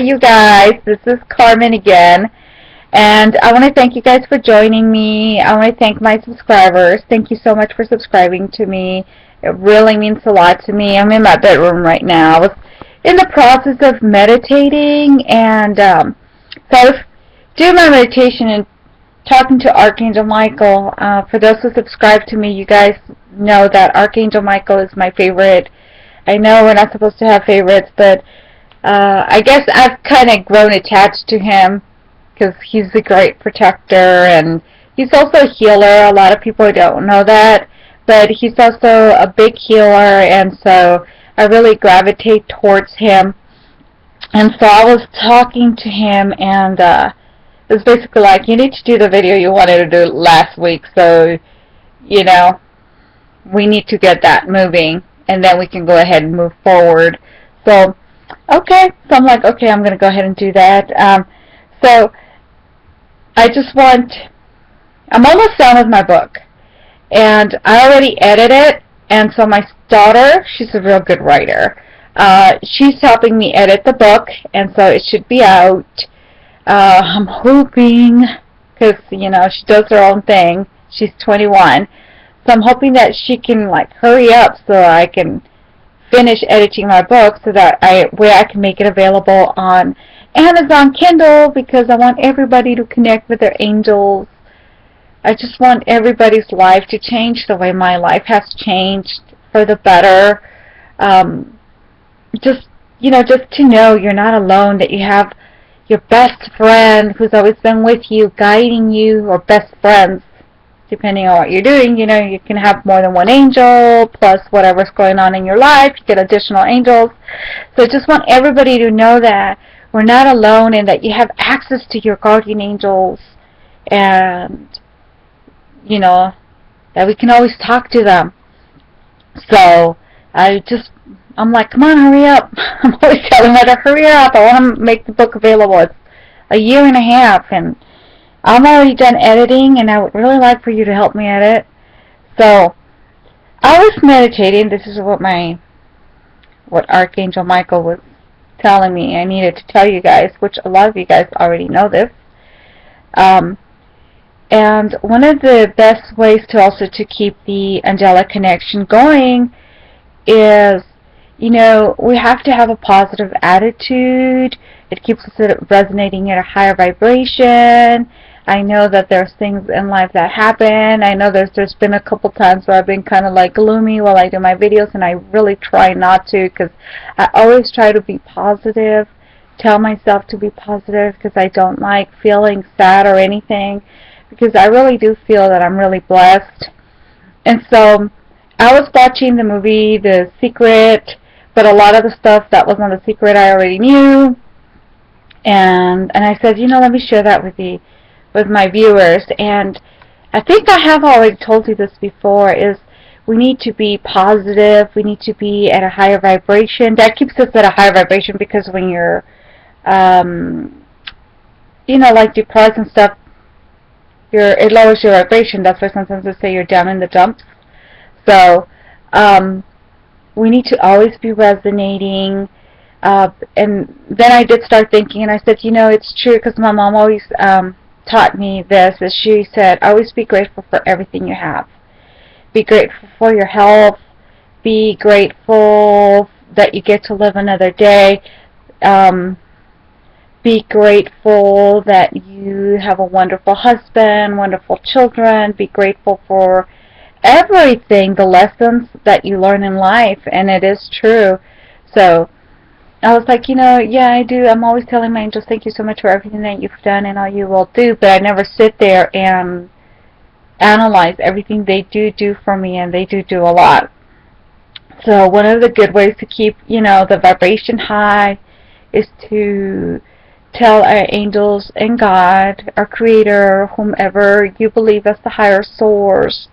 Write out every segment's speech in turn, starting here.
You guys, this is Carmen again, and I want to thank you guys for joining me. I want to thank my subscribers. Thank you so much for subscribing to me. It really means a lot to me. I'm in my bedroom right now. I was in the process of meditating, and so I was doing my meditation and talking to Archangel Michael. For those who subscribe to me, you guys know that Archangel Michael is my favorite. I know we're not supposed to have favorites, but I guess I've kind of grown attached to him because he's a great protector, and he's also a healer. A lot of people don't know that, but he's also a big healer, and so I really gravitate towards him. And so I was talking to him, and it was basically like, you need to do the video you wanted to do last week, so, you know, we need to get that moving, and then we can go ahead and move forward. So, okay, so I'm like, okay, I'm going to go ahead and do that. So I just I'm almost done with my book, and I already edited it, and so my daughter, she's a real good writer. She's helping me edit the book, and so it should be out. I'm hoping, because, you know, she does her own thing. She's 21, so I'm hoping that she can, like, hurry up so I can finish editing my book so that I can make it available on Amazon Kindle, because I want everybody to connect with their angels. I just want everybody's life to change the way my life has changed for the better. Just to know you're not alone, that you have your best friend who's always been with you, guiding you, or best friends, depending on what you're doing. You know, you can have more than one angel, plus whatever's going on in your life, you get additional angels. So I just want everybody to know that we're not alone, and that you have access to your guardian angels, and, you know, that we can always talk to them. So I'm like, come on, hurry up. I'm always telling her to hurry up. I want to make the book available. It's a year and a half, and I'm already done editing, and I would really like for you to help me edit. So I was meditating. This is what Archangel Michael was telling me I needed to tell you guys, which a lot of you guys already know this. And one of the best ways to keep the angelic connection going is, you know, we have to have a positive attitude. It keeps us resonating at a higher vibration. I know that there's things in life that happen. I know there's been a couple times where I've been kind of like gloomy while I do my videos, and I really try not to, because I always try to be positive, tell myself to be positive, because I don't like feeling sad or anything, because I really do feel that I'm really blessed. And so I was watching the movie The Secret, but a lot of the stuff that was on The Secret I already knew, and I said, you know, let me share that with my viewers. And I think I have already told you this before, is we need to be positive. We need to be at a higher vibration. That keeps us at a higher vibration, because when you're, you know, like depressed and stuff, it lowers your vibration. That's why sometimes they say you're down in the dumps. So we need to always be resonating. And then I did start thinking, and I said, you know, it's true, because my mom always taught me this, as she said, always be grateful for everything you have. Be grateful for your health. Be grateful that you get to live another day. Be grateful that you have a wonderful husband, wonderful children. Be grateful for everything, the lessons that you learn in life, and it is true. So I was like, you know, yeah, I do. I'm always telling my angels, thank you so much for everything that you've done and all you will do, but I never sit there and analyze everything they do for me, and they do a lot. So one of the good ways to keep, you know, the vibration high is to tell our angels and God, our Creator, whomever you believe as the higher source,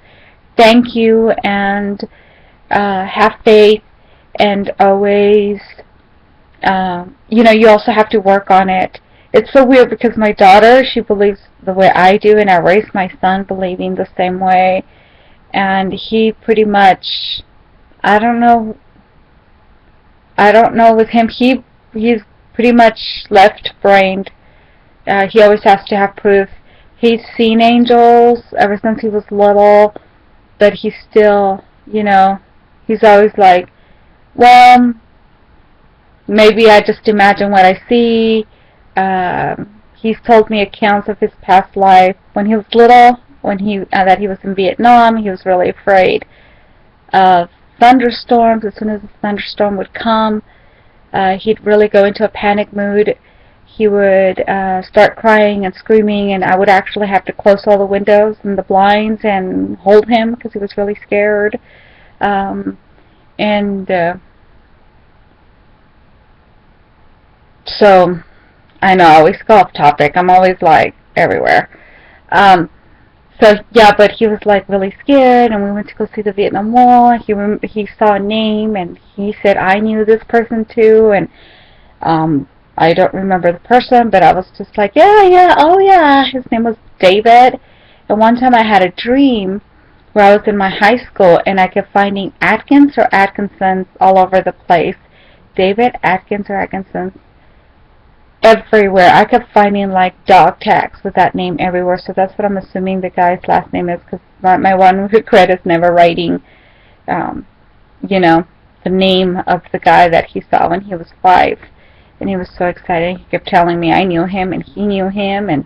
thank you, and have faith, and always, you know, you also have to work on it. It's so weird, because my daughter, she believes the way I do, and I raised my son believing the same way, and he pretty much, I don't know with him, he's pretty much left-brained. He always has to have proof. He's seen angels ever since he was little, but he's still, he's always like, well, maybe I just imagine what I see. He's told me accounts of his past life. When he was little, that he was in Vietnam, he was really afraid of thunderstorms. As soon as a thunderstorm would come, he'd really go into a panic mood. He would start crying and screaming, and I would actually have to close all the windows and the blinds and hold him because he was really scared. So, I know, I always go off topic. I'm always, like, everywhere. So, yeah, but he was, like, really scared, and we went to go see the Vietnam Wall. He saw a name, and he said, I knew this person, too, and I don't remember the person, but I was just like, yeah, oh, yeah. His name was David, and one time I had a dream where I was in my high school, and I kept finding Atkins or Atkinsons all over the place. David, Atkins, or Atkinsons. Everywhere. I kept finding like dog tags with that name everywhere, so that's what I'm assuming the guy's last name is, because my one regret is never writing, the name of the guy that he saw when he was 5, and he was so excited. He kept telling me I knew him and he knew him, and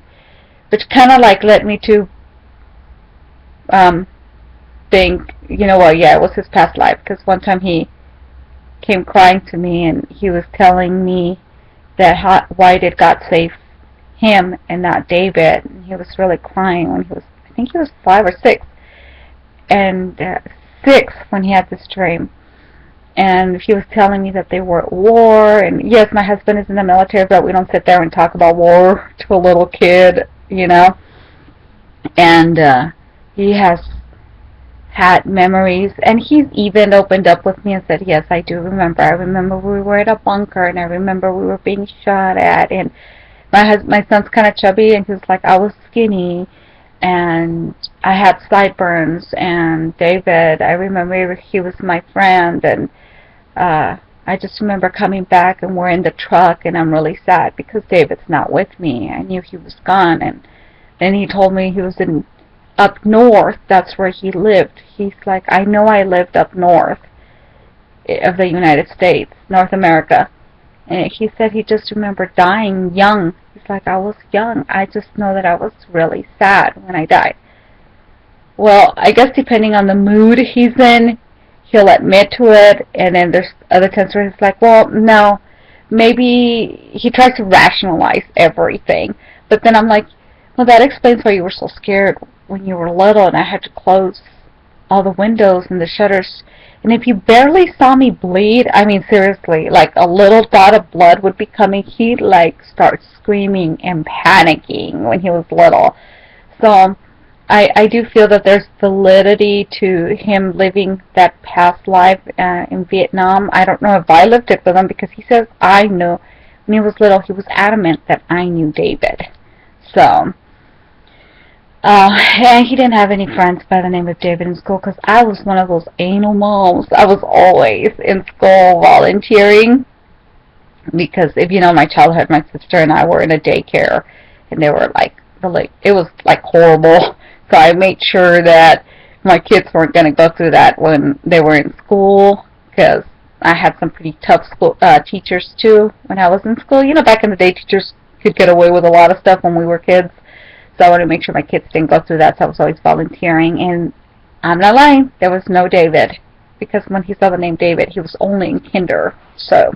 which kind of like led me to think, well, yeah, it was his past life, because one time he came crying to me and he was telling me that why did God save him and not David? And he was really crying when I think he was 5 or 6, and 6 when he had this dream. And he was telling me that they were at war, and yes, my husband is in the military, but we don't sit there and talk about war to a little kid, and he has had memories, and he's even opened up with me and said, yes, I do remember. I remember we were at a bunker, and I remember we were being shot at, and my son's kind of chubby, and he was like, I was skinny, and I had sideburns, and David, I remember he was my friend, and I just remember coming back, and we're in the truck, and I'm really sad because David's not with me. I knew he was gone, and then he told me he was up north. That's where he lived. He's like, I know I lived up north of the United States, North America. And he said he just remembered dying young. He's like, I was young. I just know that I was really sad when I died. Well, I guess depending on the mood he's in, he'll admit to it. And then there's other times where he's like, well, no. Maybe he tries to rationalize everything. But then I'm like, well, that explains why you were so scared when you were little, and I had to close all the windows and the shutters. And if you barely saw me bleed, I mean, seriously, like a little dot of blood would be coming, he'd like start screaming and panicking when he was little. So I do feel that there's validity to him living that past life in Vietnam. I don't know if I lived it with him, because he says I know when he was little, he was adamant that I knew David. So and he didn't have any friends by the name of David in school, because I was one of those anal moms. I was always in school volunteering, because if you know my childhood, my sister and I were in a daycare, and they were like, it was like horrible. So I made sure that my kids weren't going to go through that when they were in school, because I had some pretty tough school teachers too when I was in school. Back in the day, teachers could get away with a lot of stuff when we were kids. So I wanted to make sure my kids didn't go through that, so I was always volunteering. And I'm not lying, there was no David, because when he saw the name David, he was only in kinder. So,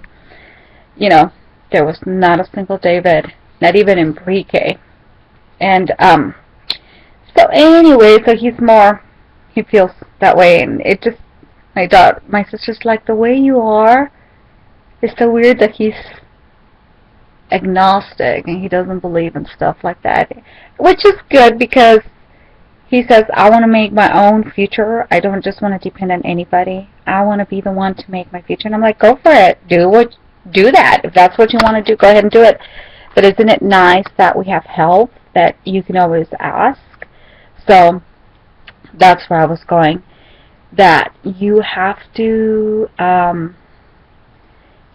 there was not a single David, not even in pre-K. And, so anyway, so he feels that way, and it just, my sister's like, the way you are, it's so weird that he's agnostic and he doesn't believe in stuff like that, which is good, because he says, I want to make my own future. I don't just want to depend on anybody. I want to be the one to make my future. And I'm like, go for it. Do that. If that's what you want to do, go ahead and do it. But isn't it nice that we have help, that you can always ask? So that's where I was going, that you have to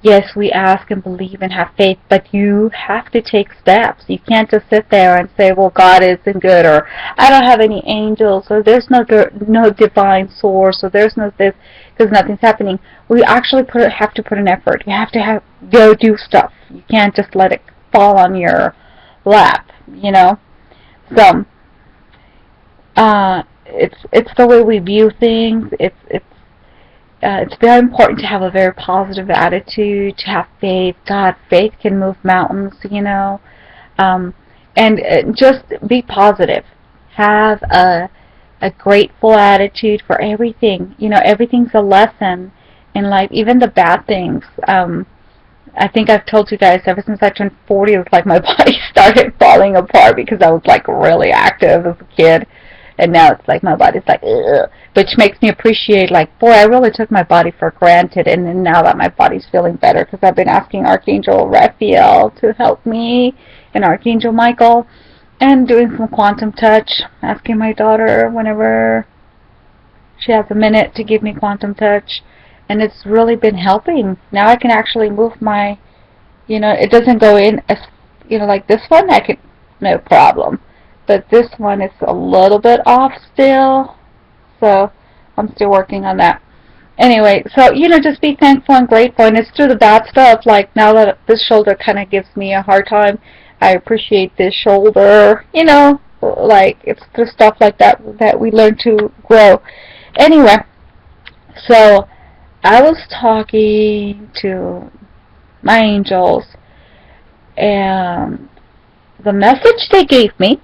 Yes, we ask and believe and have faith, but you have to take steps. You can't just sit there and say, well, God isn't good, or I don't have any angels, or there's no divine source, or there's no this, because nothing's happening. We actually have to put an effort. You have to go do stuff. You can't just let it fall on your lap, you know? So, it's the way we view things. It's very important to have a very positive attitude, to have faith. God, faith can move mountains, you know. And just be positive. Have a grateful attitude for everything. You know, everything's a lesson in life, even the bad things. I think I've told you guys, ever since I turned 40, it was like my body started falling apart because I was like really active as a kid. And now it's like my body's like, ugh, which makes me appreciate, like, boy, I really took my body for granted. And then now that my body's feeling better, because I've been asking Archangel Raphael to help me, and Archangel Michael, and doing some quantum touch, asking my daughter whenever she has a minute to give me quantum touch. And it's really been helping. Now I can actually move my, you know, it doesn't go in as, you know, like this one, I could, no problem. But this one is a little bit off still, so I'm still working on that. Anyway, so, you know, just be thankful and grateful, and it's through the bad stuff, like now that this shoulder kind of gives me a hard time, I appreciate this shoulder, you know, like, it's the stuff like that that we learn to grow. Anyway, so I was talking to my angels, and the message they gave me,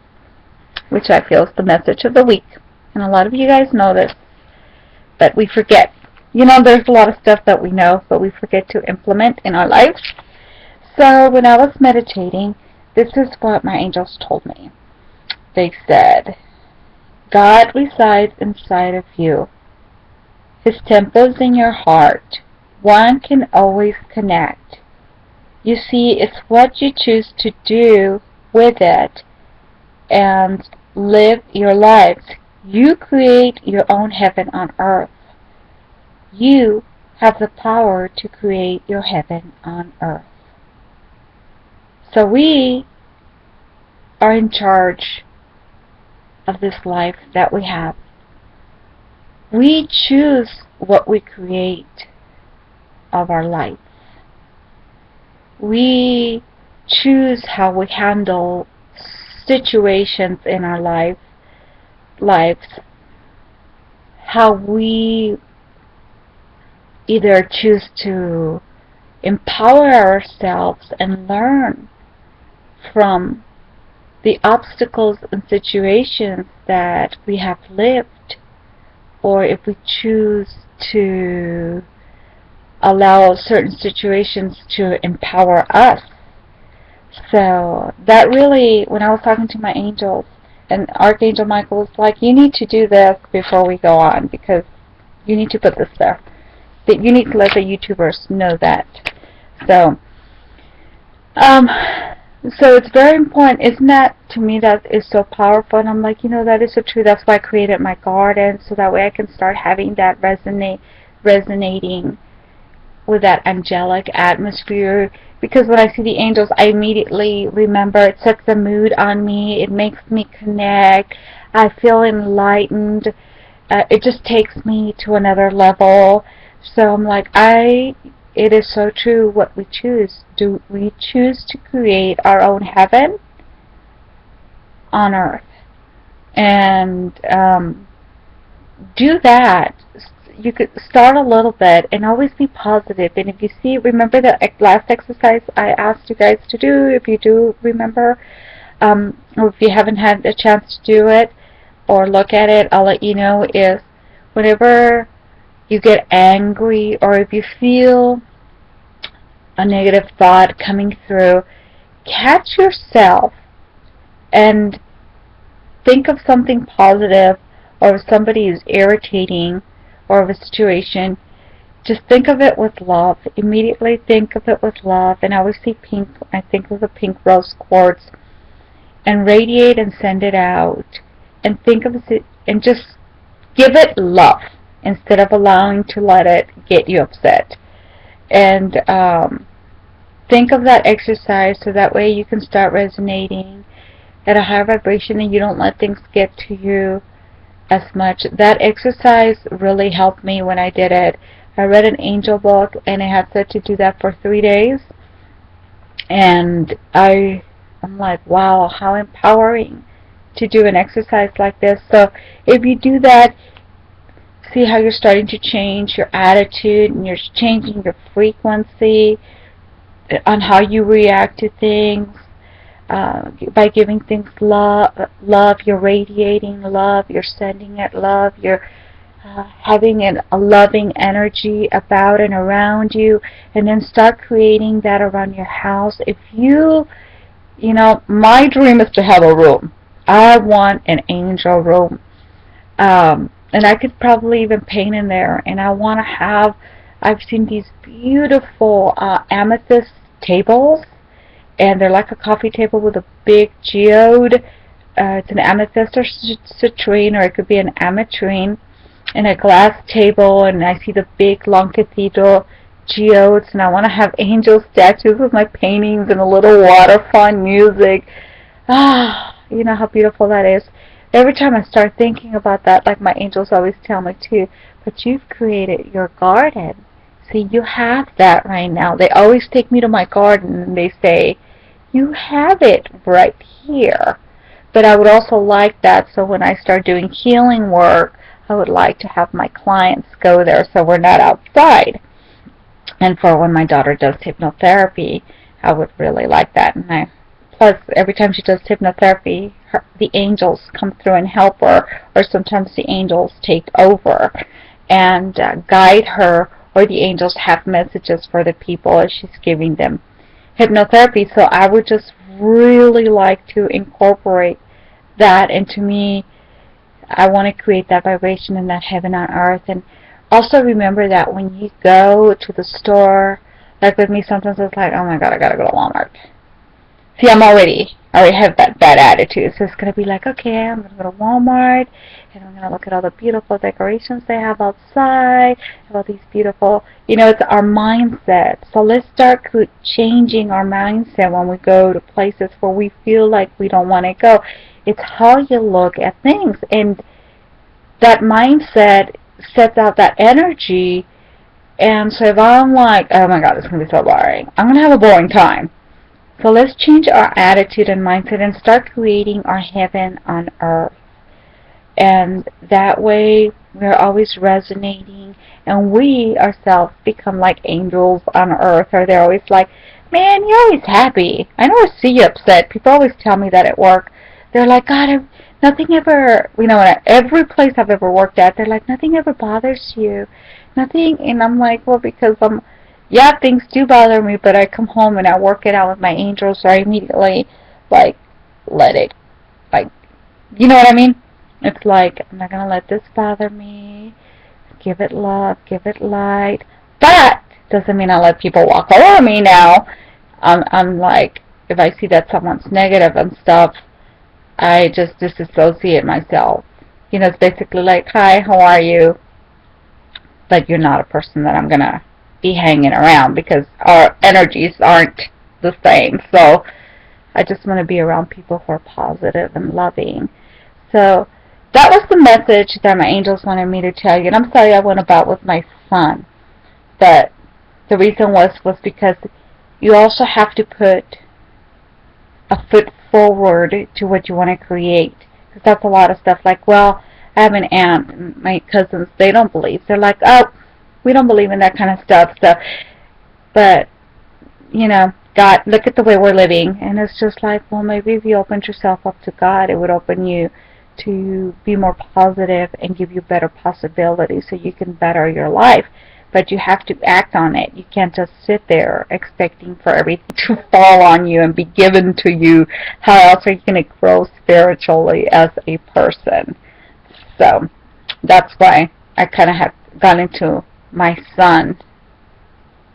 which I feel is the message of the week. And a lot of you guys know this, but we forget. You know, there's a lot of stuff that we know, but we forget to implement in our lives. So when I was meditating, this is what my angels told me. They said, God resides inside of you. His temple is in your heart. One can always connect. You see, it's what you choose to do with it and live your lives. You create your own heaven on earth. You have the power to create your heaven on earth. So we are in charge of this life that we have. We choose what we create of our life. We choose how we handle situations in our lives, how we either choose to empower ourselves and learn from the obstacles and situations that we have lived, or if we choose to allow certain situations to empower us. So that really, when I was talking to my angels, and Archangel Michael was like, you need to do this before we go on, because you need to put this there. That you need to let the YouTubers know that. So, so it's very important. Isn't that, to me, that is so powerful? And I'm like, you know, that is so true. That's why I created my garden, so that way I can start having that resonating with that angelic atmosphere. Because when I see the angels, I immediately remember, it sets a mood on me, it makes me connect, I feel enlightened, it just takes me to another level. So I'm like, it is so true what we choose. Do we choose to create our own heaven on earth? And do that. You could start a little bit and always be positive. And if you see, remember the last exercise I asked you guys to do, if you do remember, or if you haven't had a chance to do it or look at it, I'll let you know, is whenever you get angry or if you feel a negative thought coming through, catch yourself and think of something positive, or if somebody is irritating, or of a situation, just think of it with love. Immediately think of it with love. And I always see pink, I think of the pink rose quartz, and radiate and send it out. And think of it, and just give it love, instead of allowing to let it get you upset. And think of that exercise so that way you can start resonating at a higher vibration and you don't let things get to you as much. That exercise really helped me when I did it. I read an angel book and it had said to do that for 3 days. And I'm like, wow, how empowering to do an exercise like this. So if you do that, see how you're starting to change your attitude and you're changing your frequency on how you react to things. By giving things love, you're radiating love, you're sending it love, you're having a loving energy about and around you, and then start creating that around your house. If you know, my dream is to have a room. I want an angel room. And I could probably even paint in there. And I want to have, I've seen these beautiful amethyst tables. And they're like a coffee table with a big geode. It's an amethyst or citrine, or it could be an ametrine. And a glass table. And I see the big long cathedral geodes. And I want to have angel statues with my paintings and a little waterfall music. You know how beautiful that is. Every time I start thinking about that, like my angels always tell me too, but you've created your garden. See, you have that right now. They always take me to my garden and they say, you have it right here. But I would also like that, so when I start doing healing work, I would like to have my clients go there so we're not outside. And for when my daughter does hypnotherapy, I would really like that. And plus, every time she does hypnotherapy, the angels come through and help her, or sometimes the angels take over and guide her, or the angels have messages for the people as she's giving them hypnotherapy. So I would just really like to incorporate that into me. I want to create that vibration and that heaven on earth. And also remember that when you go to the store, like with me, sometimes it's like, oh my god, I gotta go to Walmart. See, I already have that bad attitude. So it's going to be like, okay, I'm going to go to Walmart, and I'm going to look at all the beautiful decorations they have outside, all these beautiful, you know, it's our mindset. So let's start changing our mindset when we go to places where we feel like we don't want to go. It's how you look at things. And that mindset sets out that energy. And so if I'm like, oh my god, it's going to be so boring, I'm going to have a boring time. So let's change our attitude and mindset and start creating our heaven on earth. And that way we're always resonating, and we ourselves become like angels on earth. Or they're always like, man, you're always happy. I never see you upset. People always tell me that at work. They're like, God, nothing ever, you know, at every place I've ever worked at, they're like, nothing ever bothers you. Nothing. And I'm like, well, because yeah, things do bother me, but I come home and I work it out with my angels, so I immediately, like, let it, like, you know what I mean? It's like, I'm not going to let this bother me. Give it love, give it light. But doesn't mean I let people walk over me now. I'm like, if I see that someone's negative and stuff, I just disassociate myself. You know, it's basically like, hi, how are you? But you're not a person that I'm going to be hanging around, because our energies aren't the same. So I just want to be around people who are positive and loving. So that was the message that my angels wanted me to tell you. And I'm sorry I went about with my son, but the reason was because you also have to put a foot forward to what you want to create. Because that's a lot of stuff like, well, I have an aunt and my cousins, they don't believe. They're like, oh, we don't believe in that kind of stuff. So, but, you know, God, look at the way we're living. And it's just like, well, maybe if you opened yourself up to God, it would open you to be more positive and give you better possibilities so you can better your life. But you have to act on it. You can't just sit there expecting for everything to fall on you and be given to you. How else are you going to grow spiritually as a person? So that's why I kind of have gone into my son,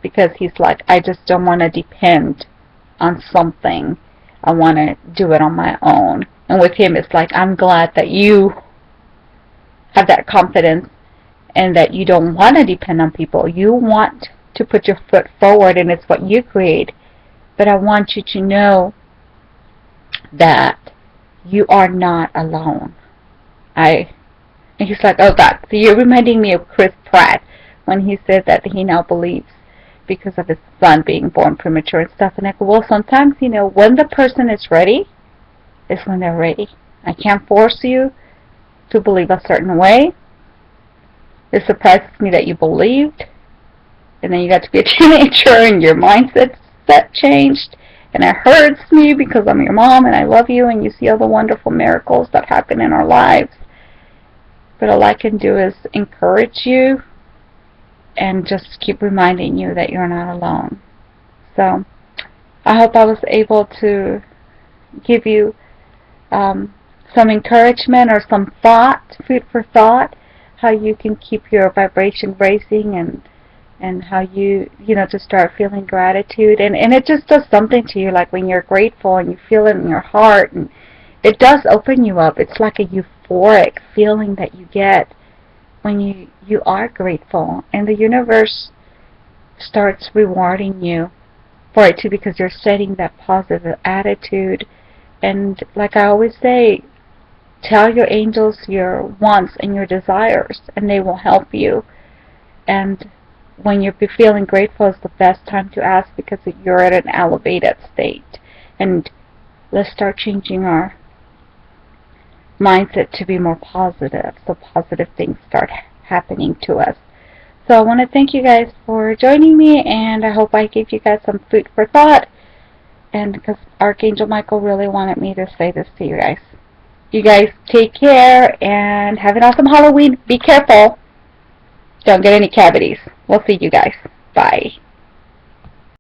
because he's like, I just don't want to depend on something. I want to do it on my own. And with him, it's like, I'm glad that you have that confidence and that you don't want to depend on people. You want to put your foot forward, and it's what you create. But I want you to know that you are not alone. And he's like, oh God, so you're reminding me of Chris Pratt when he said that he now believes because of his son being born premature and stuff. And I go, well, sometimes, when the person is ready, is when they're ready. I can't force you to believe a certain way. It surprises me that you believed, and then you got to be a teenager and your mindset changed. And it hurts me because I'm your mom and I love you, and you see all the wonderful miracles that happen in our lives. But all I can do is encourage you and just keep reminding you that you're not alone. So I hope I was able to give you some encouragement or some thought, food for thought, how you can keep your vibration raising, and how you to start feeling gratitude, and it just does something to you, like when you're grateful and you feel it in your heart, and it does open you up. It's like a euphoric feeling that you get when you are grateful, and the universe starts rewarding you for it too, because you're setting that positive attitude. And like I always say, tell your angels your wants and your desires, and they will help you. And when you're feeling grateful is the best time to ask, because you're at an elevated state. And let's start changing our mindset to be more positive, so positive things start happening to us. So I want to thank you guys for joining me, and I hope I gave you guys some food for thought, and because Archangel Michael really wanted me to say this to you guys. You guys take care and have an awesome Halloween. Be careful. Don't get any cavities. We'll see you guys. Bye.